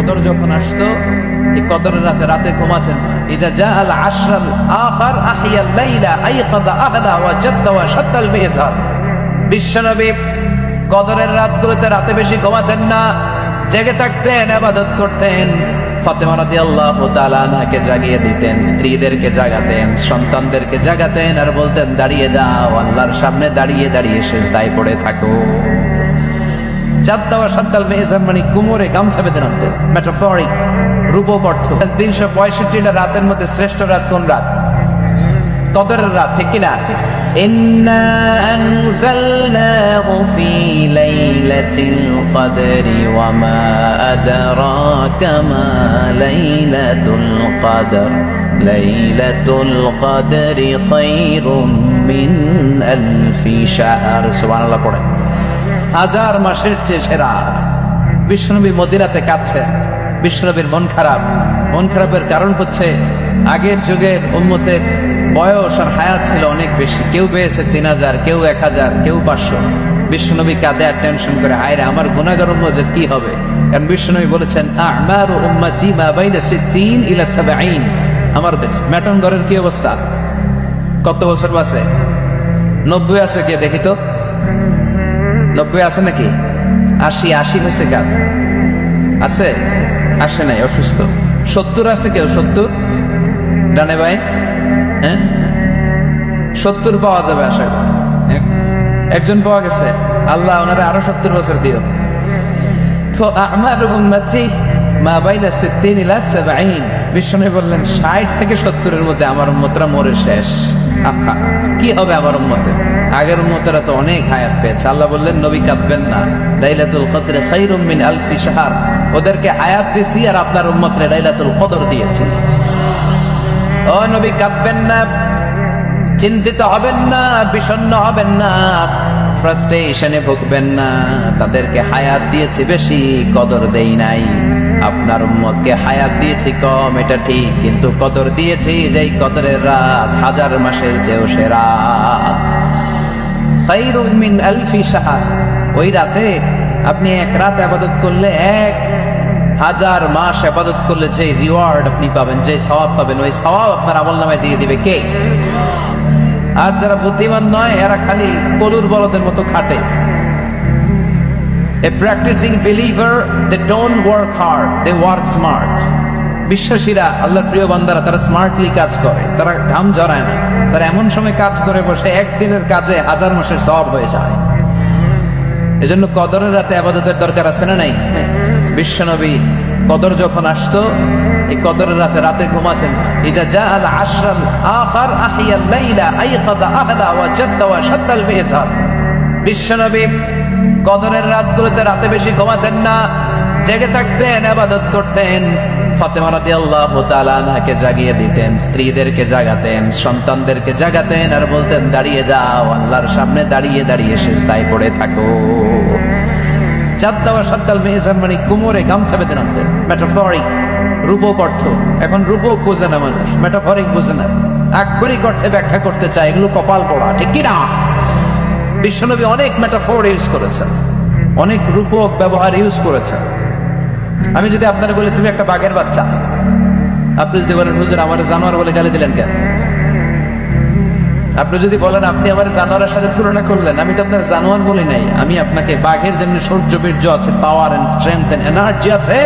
কদর যখন আসতো এই কদরের রাতে ঘুমাতেন না। ইদা জাআল আশরাল আখির আহিয়াল লাইলা আইকাদা আহলা ওয়া জাদ্দা ওয়া শাত্তাল মিজাজ। বিশ্বনবী কদরের রাতগুলোতে রাতে বেশি ঘুমাতেন না, জেগে থাকতেন, ইবাদত করতেন। ফাতেমা রাদিয়াল্লাহু তাআলা আনহাকে জাগিয়ে দিতেন, স্ত্রীদেরকে জাগাতেন, সন্তানদেরকে জাগাতেন আর বলতেন দাঁড়িয়ে যাও, আল্লাহর সামনে দাঁড়িয়ে দাঁড়িয়ে সিজদায় পড়ে থাকো। জাদ্দা ওয়া শাত্তাল মিজাজ মানে কোমরে গামছা বেঁধে আনতেন, মেটাফরিক রূপক অর্থ। 365টা রাতের মধ্যে শ্রেষ্ঠ রাত কোন রাত? কদরের রাত, ঠিক কিনা? ইন্না আনজালনাহু ফি লাইলাতিল কদরি ওয়া মা আদরাকা মা লাইলাতুল কদর লাইলাতুল কদরি খায়রুম মিন আলফি শাহর। সুবহানাল্লাহ পড়েন। হাজার মাসের চেয়ে সেরা। বিশ্বনবী মদিনাতে কাঁদছেন, বিশ্বনবীর মন খারাপ। মন খারাপের কারণ হচ্ছে আগের যুগের উম্মতের বয়স আর হায়াত ছিল অনেক বেশি, কেউ পেয়েছে 3000, কেউ 1000, কেউ 500। বিশ্বনবী কাঁদে আর টেনশন করে, হায় রে আমার গুনাহগার উম্মতের কি হবে? কারণ বিশ্বনবী বলেছেন আমারু উম্মতি মা বাইনা 60 ইলা 70। আমার মেটন ঘরের কি অবস্থা? কত বছর বাঁচে? 90 আছে কে দেখি তো? 90 আছে নাকি? 80 হয়েছে কাজ আছে? আসে নাই, অসুস্থ। 70 আছে কেউ? 70 ডানে ভাই? হ্যাঁ 70 পাওয়া যাবে আশা করি। একজন পাওয়া গেছে, আল্লাহ ওনারা আরো 70 বছর দিও। তো আমার উম্মতি মা বাইনা 60 ইলা 70। বিশ্বনবী বললেন 60 থেকে 70 এর মধ্যে আমার উম্মতরা মরে শেষ। আহা কি হবে আমার উম্মতের? আগের উম্মতরা তো অনেক হায়াত পেয়েছে। আল্লাহ বললেন নবী কাঁদবেন না, লাইলাতুল কদর খায়রুম মিন আলফি শাহর। ওদেরকে হায়াত দিয়েছি আর আপনার উম্মতরে লাইলাতুল কদর দিয়েছি। ও নবী কাঁদবেন না, চিন্তিত হবেন না, বিষণ্ণ হবেন না, ফ্রাস্ট্রেশনে ভুগবেন না। তাদেরকে হায়াত দিয়েছি বেশি, কদর দেই নাই। আপনার উম্মতকে হায়াত দিয়েছি কম, এটা ঠিক, কিন্তু কদর দিয়েছি যেই কদরের রাত 1000 মাসের চেয়েও সেরা। খায়রুম মিন আলফি শাহর। ওই রাতে আপনি এক রাত ইবাদত করলে 1000 মাস ইবাদত করলে যে রিওয়ার্ড আপনি পাবেন, যে সওয়াব পাবেন, ওই সওয়াব আপনার আমলনামায় দিয়ে দিবে কে? আর যারা বুদ্ধিমান নয় এরা খালি কলুর বলদের মতো খাটে। A practicing believer, they don't work hard, they work smart. বিশ্বাসীরা, আল্লাহর প্রিয় বান্দারা, তারা স্মার্টলি কাজ করে, তারা ঘাম ঝরায় না। তারা এমন সময় কাজ করে বসে একদিনের কাজে 1000 মাসের সওয়াব হয়ে যায়। এজন্য কদরের রাতে ইবাদতের দরকার আছে না নাই? বিশ্বনবী কদর যখন আসতো এই কদরের রাতে ঘুমাতেন না। ইদা জাআল আশরাল আখির আহিয়াল লাইলা আইকাদা আহলা ওয়া জাদ্দা ওয়া শাত্তাল মিজাজ। বিশ্বনবী কদরের রাতগুলোতে রাতে বেশি ঘুমাতেন না, জেগে থাকতেন, ইবাদত করতেন। ফাতেমা রাদিয়াল্লাহু তাআলা আনহাকে জাগিয়ে দিতেন, স্ত্রীদেরকে জাগাতেন, সন্তানদেরকে জাগাতেন আর বলতেন দাঁড়িয়ে যাও, আল্লাহর সামনে দাঁড়িয়ে দাঁড়িয়ে সিজদায় পড়ে থাকো। জাদ্দা ওয়া শাত্তাল মিজাজ মানে কোমরে গামছা বেঁধে আনতেন, মেটাফরিক রূপক অর্থ। এখন রূপক বোঝে না মানুষ, মেটাফরিক বোঝে না। আক্ষরিক অর্থে ব্যাখ্যা করতে চায়, এগুলো কপাল পড়া, ঠিক কি না? বিশ্বনবী অনেক মেটাফর ইউজ করেছেন, অনেক রূপক ব্যবহার ইউজ করেছেন। আমি যদি আপনারা বলি তুমি একটা বাঘের বাচ্চা, আপনি যদি বলেন হুজুর আমার জানোয়ার বলে গালি দিলেন কেন? আপনি যদি বলেন আপনি আমার জানোয়ারের সাথে তুলনা করলেন, আমি তো আপনার জানোয়ার বলি নাই, আমি আপনাকে বাঘের যেমনি শৌর্য বীর্য আছে, power and strength and energy আছে,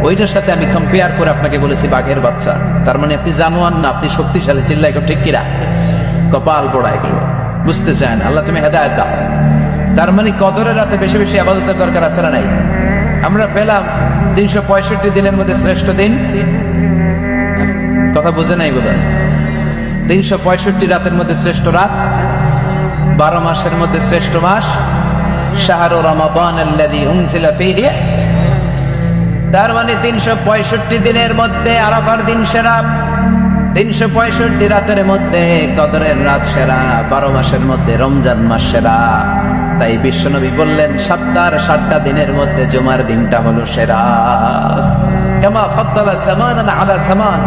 ওইটার সাথে আমি কম্পেয়ার করে আপনাকে বলেছি বাঘের বাচ্চা। তার মানে আপনি জানোয়ার না, আপনি শক্তিশালী। চিল্লাই ঠিক কিরা? কপাল পোড়া এগুলো বুঝতে চান। আল্লাহ তুমি হেদায়েত দাও। তার মানে কদরের রাতে বেশি বেশি ইবাদতের দরকার আছে না নাই? আমরা পেলাম 365 দিনের মধ্যে শ্রেষ্ঠ দিন। কথা বুঝে নাই বোধহয়? 365 রাতের মধ্যে শ্রেষ্ঠ রাত, 12 মাসের মধ্যে শ্রেষ্ঠ মাস, শাহরু রমাদান আল্লাযী উনজিলা ফীহি। তার মানে 365 দিনের মধ্যে আরাফার দিন সেরা, 365 রাতের মধ্যে কদরের রাত সেরা, 12 মাসের মধ্যে রমজান মাস সেরা। তাই বিশ্বনবী বললেন 7টা দিনের মধ্যে জুমার দিনটা হলো সেরা। কামা ফাদ্দালা জামানান আলা জামান।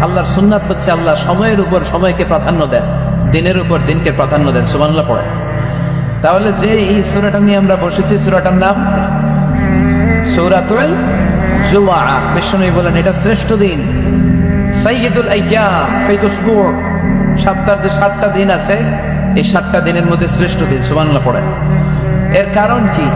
আল্লাহর সুন্নাত হচ্ছে আল্লাহ সময়ের উপর সময়কে প্রাধান্য দেন, দিনের উপর দিনকে প্রাধান্য দেন। সুবহানাল্লাহ পড়ে। তাহলে যে এই সূরাটা নিয়ে আমরা বসেছি, সূরাটার নাম সূরাতুল জুমআ, বিষ্ণু বলেন এটা শ্রেষ্ঠ দিন। সাইয়্যিদুল আইয়াম ফিল উসবু', সপ্তাহের যে 7টা দিন আছে এই 7টা দিনের মধ্যে শ্রেষ্ঠ দিন। সুবহানাল্লাহ পড়েন। এর কারণ কি?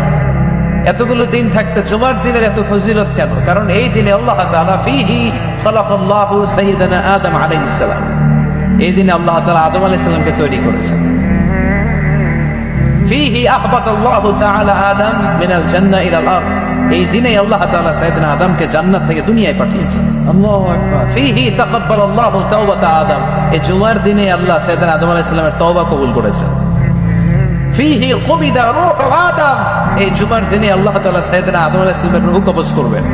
এতগুলো দিন থাকতে জুমার দিনের এত ফজিলত কেন? কারণ এই দিনে আল্লাহ তাআলা ফীহি খালাকাল্লাহু সাইয়্যিদানা আদম আলাইহিস সালাম, এই দিনে আল্লাহ তাআলা আদম আলাইহিস সালামকে তৈরি করেছেন। ফীহি আহবাতাল্লাহু তাআলা আদম মিনাল জান্নাহ ইলাল আরদ, এই দিনে আল্লাহ তাআলা সাইয়্যিদানা আদমকে জান্নাত থেকে দুনিয়ায় পাঠিয়েছেন। আল্লাহু আকবার। ফীহি তাকাব্বালাল্লাহু তাওবাতা আদম, এই জুমার দিনে আল্লাহ সাইয়্যিদানা আদম আলাইহিস সালামের তওবা কবুল করেছেন। ফীহি কুবিদা রূহু আদম, এই জুমার দিনে আল্লাহ তাআলা সাইয়্যিদানা আদম আলাইহিস সালামের রূহ কবজ করবেন।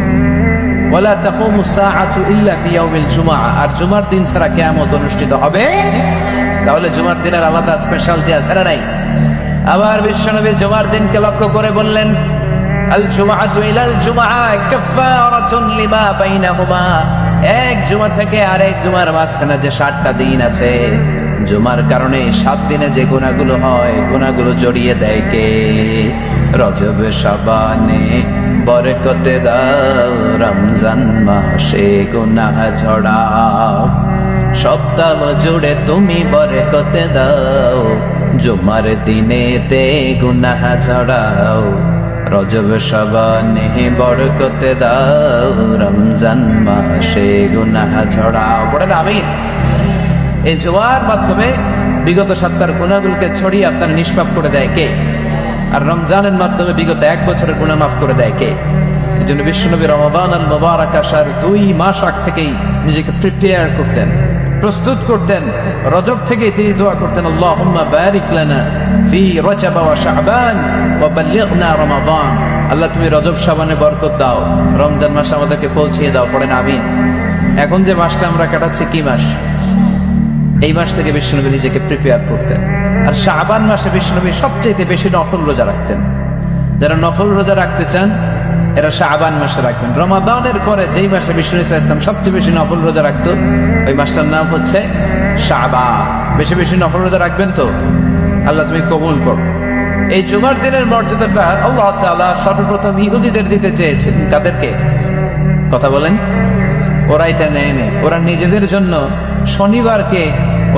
ওয়ালা তাকুমুস সাআতু ইল্লা ফি ইয়াউমিল জুমআ, আর জুমার দিন ছাড়া কিয়ামত অনুষ্ঠিত হবে। তাহলে জুমার দিনের আলাদা স্পেশালিটি আছে না নাই? আবার বিশ্বনবী জুমার দিনকে লক্ষ্য করে বললেন, আল জুমআতু ইলাল জুমআ কাফফারাতুন লিমা বাইনাহুমা, এক জুমা থেকে আরেক জুমার মাঝখানে যে 7টা দিন আছে, জুমার কারণে 7 দিনে যে গুনাহগুলো হয় গুনাহগুলো জড়িয়ে দেয় কে? রজব শাবানে বরকতে দাও, রমজান মাসে গুনাহ ঝড়াও, সপ্তাহ জুড়ে তুমি বরকতে দাও, জুমার দিনেতে গুনাহ ঝড়াও, রজব শাবানে বরকতে দাও, রমজান মাসে গুনাহ ঝড়াও। পড়েন আমিন। এই জুমার মাধ্যমে বিগত সপ্তাহের গুনাহগুলোকে ছড়িয়ে আপনার নিষ্পাপ করে দেয় কে? আর রমজানের মাধ্যমে বিগত 1 বছরের গুনাহ মাফ করে দেয় কে? এই জন্য বিশ্বনবী রমাদান আল মুবারাক আসার 2 মাস আগ থেকেই নিজেকে প্রিপেয়ার করতেন, প্রস্তুত করতেন। রজব থেকেই তিনি দোয়া করতেন, আল্লাহুম্মা বারিক লানা ফি রজব ওয়া শাবান ওয়া বাল্লিগনা রমাদান, আল্লাহ তুমি রজব শাবানে বরকত দাও, রমজান মাসে আমাদেরকে পৌঁছিয়ে দাও। পড়েন আমিন। এখন যে মাসটা আমরা কাটাচ্ছি কি মাস? এই মাস থেকে বিশ্বনবী নিজেকে প্রিপেয়ার করতেন। আর শাবান মাসে বিশ্বনবী সবচেয়ে বেশি নফল রোজা রাখতেন। যারা নফল রোজা রাখতে চান এরা শাবান মাসে রাখবেন। রমাদানের পরে যেই মাসে বিষ্ণু ইসলাম সবচেয়ে বেশি নফল রোজা রাখতো ওই মাসটার নাম হচ্ছে শাবান। বেশি বেশি নফল রোজা রাখবেন তো, আল্লাহ তুমি কবুল করো। এই জুমার দিনের মর্যাদাটা আল্লাহ তাআলা সর্বপ্রথম ইহুদিদের দিতে চেয়েছেন। কাদেরকে? কথা বলেন। ওরা এটা নেয়নি, ওরা নিজেদের জন্য শনিবারকে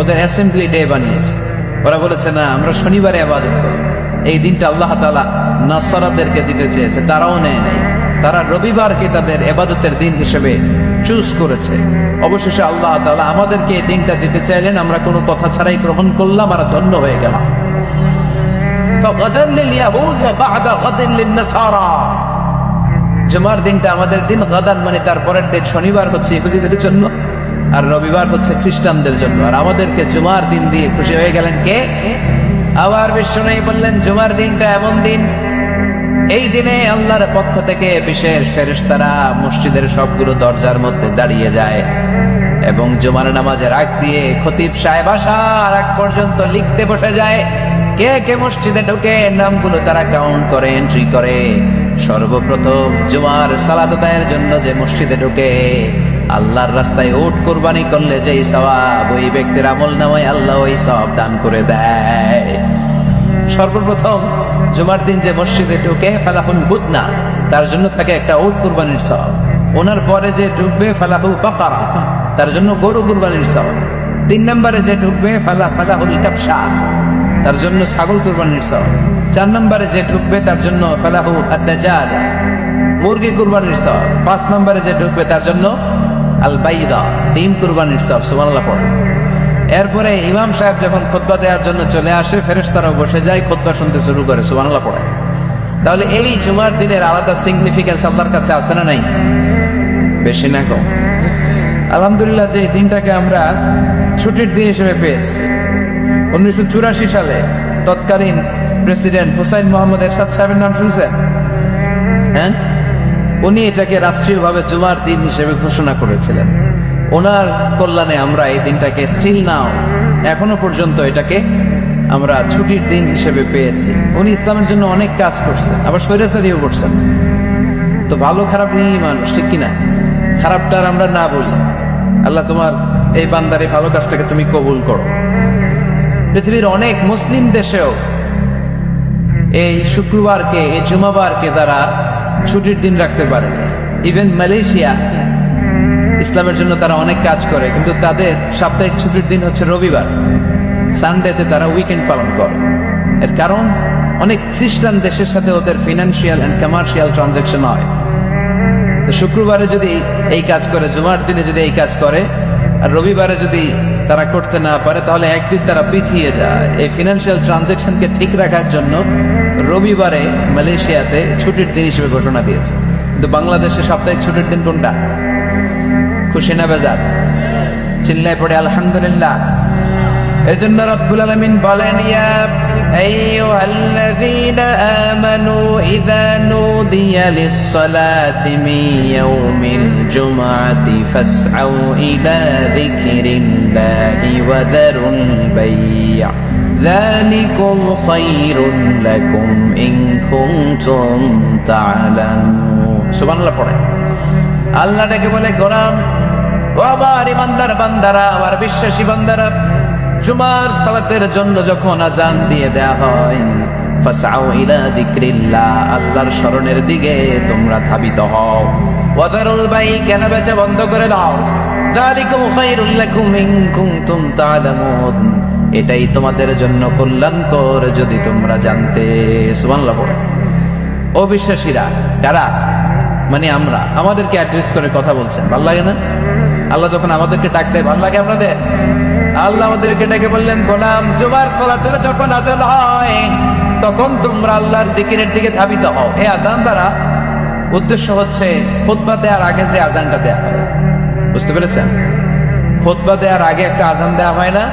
ওদের অ্যাসেম্বলি ডে বানিয়েছে। ওরা বলেছে না, আমরা শনিবারে ইবাদত করি। এই দিনটা আল্লাহ তাআলা নাসারাদেরকে দিতে চেয়েছে, তারাও নেয় নাই। তারা রবিবারকে তাদের ইবাদতের দিন হিসেবে চুজ করেছে। অবশেষে আল্লাহ তাআলা আমাদেরকে এই দিনটা দিতে চাইলেন, আমরা কোনো কথা ছাড়াই গ্রহণ করলাম আর ধন্য হয়ে গেলাম। ফাগাদান লিল ইয়াহুদ ওয়া বা'দা গাদিন লিন নাসারা, জুমার দিনটা আমাদের দিন। গাদান মানে তারপরের দিন, শনিবার হচ্ছে ইহুদিদের জন্য আর রবিবার হচ্ছে খ্রিস্টানদের জন্য। আর আমাদেরকে জুমার দিন দিয়ে খুশি হয়ে গেলেন কে? আবার বিশ্বনবী বললেন, জুমার দিনটা এমন দিন, এই দিনে আল্লাহর পক্ষ থেকে বিশেষ ফেরেশতারা মসজিদের সবগুলো দরজার মধ্যে দাঁড়িয়ে যায় এবং জুমার নামাজের আগ দিয়ে খতিব সাহেব আসার আগ পর্যন্ত লিখতে বসে যায়। কে কে মসজিদে ঢুকে নামগুলো তারা কাউন্ট করে, এন্ট্রি করে। সর্বপ্রথম জুমার সালাত আদায়ের জন্য যে মসজিদে ঢুকে, আল্লাহর রাস্তায় উট কুরবানি করলে যেই সওয়াব, ওই ব্যক্তির আমলনামায় আল্লাহ ওই সওয়াব দান করে দেয়। সর্বপ্রথম জুমার দিন যে মসজিদে ঢুকে ফালাহুল বুদনা, তার জন্য থাকে একটা উট কুরবানির সওয়াব। ওনার পরে যে ঢুকবে ফালাহু বাকারা, তার জন্য গরু কুরবানির সওয়াব। 3 নম্বরে যে ঢুকবে ফালাহুল কাবশা, তার জন্য ছাগল কুরবানির সওয়াব। 4 নম্বরে যে ঢুকবে তার জন্য ফালাহু আদ-দাজাল, মুরগি কুরবানির সওয়াব। 5 নম্বরে যে ঢুকবে তার জন্য আল বাইদা, ডিম কুরবানির সওয়াব। সুবহানাল্লাহ পড়ে। এরপরে ইমাম সাহেব যখন খুতবা দেওয়ার জন্য চলে আসে, ফেরেশতারাও বসে যায়, খুতবা শুনতে শুরু করে। সুবহানাল্লাহ পড়ে। তাহলে এই জুমার দিনের আলাদা সিগনিফিকেন্স আল্লাহর কাছে আছে না নাই? বেশি না কম? আলহামদুলিল্লাহ যে এই দিনটাকে আমরা ছুটির দিন হিসেবে পেয়েছি। 1984 সালে তৎকালীন প্রেসিডেন্ট হুসাইন মোহাম্মদ এরশাদ সাহেবের নাম শুনছেন? হ্যাঁ, উনি এটাকে রাষ্ট্রীয়ভাবে জুমার দিন হিসেবে ঘোষণা করেছিলেন। ওনার কল্যাণে আমরা এই দিনটাকে স্টিল নাও এখনো পর্যন্ত এটাকে আমরা ছুটির দিন হিসেবে পেয়েছি। উনি ইসলামের জন্য অনেক কাজ করছেন, আবার স্বৈরাচারীও করছেন। তো ভালো খারাপ নিয়েই মানুষ, ঠিক কিনা? খারাপটার আমরা না বলি। আল্লাহ তোমার এই বান্দারে ভালো কাজটাকে তুমি কবুল করো। পৃথিবীর অনেক মুসলিম দেশেও এই শুক্রবারকে, এই জুমাবারকে তারা ছুটির দিন রাখতে পারে। ইভেন মালয়েশিয়া ইসলামের জন্য তারা অনেক কাজ করে, কিন্তু তাদের সাপ্তাহিক ছুটির দিন হচ্ছে রবিবার। সানডেতে তারা উইকেন্ড পালন করে। এর কারণ অনেক খ্রিস্টান দেশের সাথে ওদের ফিনান্সিয়াল এন্ড কমার্শিয়াল ট্রানজাকশন হয়। তো শুক্রবারে যদি এই কাজ করে, জুমার দিনে যদি এই কাজ করে, আর রবিবারে যদি তারা করতে না পারে, তাহলে একদিন তারা পিছিয়ে যায়। এই ফিনান্সিয়াল ট্রানজাকশনকে ঠিক রাখার জন্য রবিবারে মালয়েশিয়াতে ছুটির দিন হিসেবে ঘোষণা দিয়েছে। কিন্তু বাংলাদেশে সাপ্তাহিক ছুটির দিন কোনটা? খুশি না বেজার? চিল্লায় পড়ে আলহামদুলিল্লাহ। এজন্য রব্বুল আলামিন বলেন, ইয়া আইয়ুহাল্লাযীনা আমানু ইযা নুদিয়া লিস-সালাতি মিন ইয়াউমিল জুমআতি ফাসআউ ইলা যিকরিল্লাহি ওয়া যারুল বাই', যালিকুম খায়রুন লাকুম ইন কুনতুম তা'লামুন। সুবহানাল্লাহ পড়ে। আল্লাহ ডেকে বলে, গোলাম ও আমার ইমানদার বান্দারা, আমার বিশ্বাসী বান্দারা, জুমার সালাতের জন্য যখন আযান দিয়ে দেয়া হয়, ফাসআউ ইলা যিকরিল্লাহ, আল্লাহর স্মরণের দিকে তোমরা ধাবিত হও। ওয়া যারুল বাই', কেনাবেচা বন্ধ করে দাও। যালিকুম খায়রুল লাকুম ইন কুনতুম তা'লামুন, এটাই তোমাদের জন্য কল্যাণকর যদি তোমরা জানতে। সুবহানাল্লাহ পড়ে। ও বিশ্বাসীরা, কারা? মানে আমরা, আমাদেরকে অ্যাড্রেস করে কথা বলছেন, ভালো লাগে না? আল্লাহ যখন আমাদেরকে ডাক দেয়, ভালো লাগে আপনাদের? আল্লাহ আমাদেরকে ডেকে বললেন, গোলাম জুমার সালাতের যখন আযান হয় তখন তোমরা আল্লাহর জিকিরের দিকে ধাবিত হও। এই আযান দ্বারা উদ্দেশ্য হচ্ছে খুতবা দেওয়ার আগে যে আযানটা দেয়া হয়, বুঝতে পেরেছেন? খুতবা দেওয়ার আগে একটা আযান দেওয়া হয় না?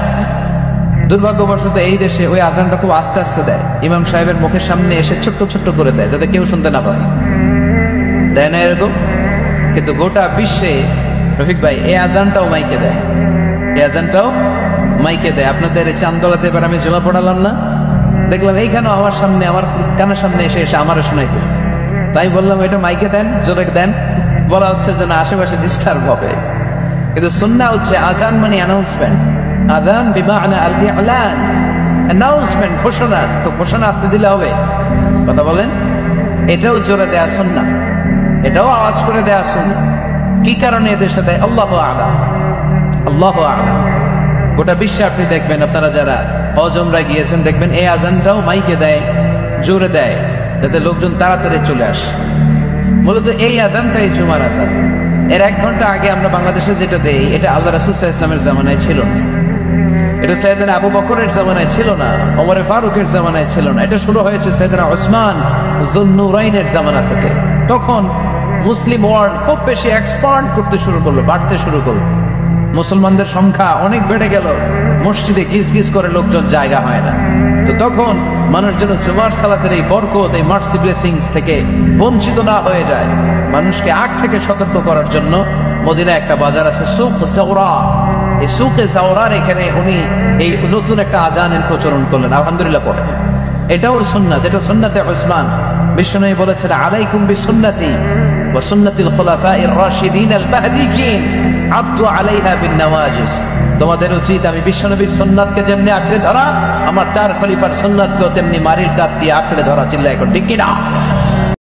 দুর্ভাগ্যবশত এই দেশে ওই আযানটা খুব আস্তে আস্তে দেয়, ইমাম সাহেবের মুখের সামনে এসে ছোট্ট ছোট্ট করে দেয়, যাতে কেউ শুনতে না পারে, দেয় না এরকম? কিন্তু গোটা বিশ্বে রফিক ভাই এই আযানটাও মাইকে দেয়, এই আযানটাও মাইকে দেয়। আপনাদের এই চান্দোলাতে এবার আমি জমা পড়ালাম না, দেখলাম এইখানেও আমার সামনে, আমার কানের সামনে এসে এসে আমারও শোনাইতেছে। তাই বললাম এটা মাইকে দেন, জোরে দেন। বলা হচ্ছে যেন আশেপাশে ডিস্টার্ব হবে, কিন্তু সুন্নাহ হচ্ছে আযান মানে অ্যানাউন্সমেন্ট। আযান বিমানা আল-ই'লান, অ্যানাউন্সমেন্ট, ঘোষণা। তো ঘোষণা আসতে দিলে হবে? কথা বলেন। এটাও জোরে দেয়া সুন্নাহ, এটাও আওয়াজ করে দেয়া সুন্নাহ। কি কারণে এদেশে দেয়? আল্লাহু আ'লাম, আল্লাহু আ'লাম। গোটা বিশ্বে আপনি দেখবেন, আপনারা যারা হজ উমরা গিয়েছেন দেখবেন এই আযানটাও মাইকে দেয়, জোরে দেয়, যাতে লোকজন তাড়াতাড়ি চলে আসে। মূলত এই আযানটাই জুমার আযান। এর 1 ঘন্টা আগে আমরা বাংলাদেশে যেটা দেই, এটা আল্লাহ রাসূল সাল্লাল্লাহু আলাইহি ওয়াসাল্লামের জামানায় ছিল না, এটা সাইয়েদনা আবু বকরের জামানায় ছিল না, ওমর ফারুকের জামানায় ছিল না, এটা শুরু হয়েছে সাইয়েদনা উসমান যুন্নুরাইনের জামানা থেকে। তখন মুসলিম ওয়ার্ল্ড খুব বেশি এক্সপান্ড করতে শুরু করলো, বাড়তে শুরু করলো, মুসলমানদের সংখ্যা অনেক বেড়ে গেল, মসজিদে গিজ গিজ করে লোকজন জায়গা হয় না। তো তখন মানুষ যেন জুমার সালাতের এই বরকত, এই মার্সি ব্লেসিংস থেকে বঞ্চিত না হয়ে যায়, মানুষকে আগ থেকে সতর্ক করার জন্য মদিনায় একটা বাজার আছে সুক জাওরা, এই সুকে জাওরার এখানে উনি এই নতুন একটা আযানের প্রচলন করলেন। আলহামদুলিল্লাহ পড়ে। এটাও সুন্নাহ, যেটা সুন্নাতে উসমান। বিশ্বনবী বলেছেন, আলাইকুম বিসুন্নতি ওয়া সুন্নাতিল খুলাফাইর রাশিদিন আল মাহদিয়িন আদু আলাইহা বিন নওয়াজিস। তোমাদের উচিত আমি বিশ্বনবীর সুন্নাতকে যেমনি আঁকড়ে ধরা, আমার 4 খলিফার সুন্নাতকেও তেমনি মারির দাঁত দিয়ে আঁকড়ে ধরা। চিল্লায় এখন ঠিক কিনা?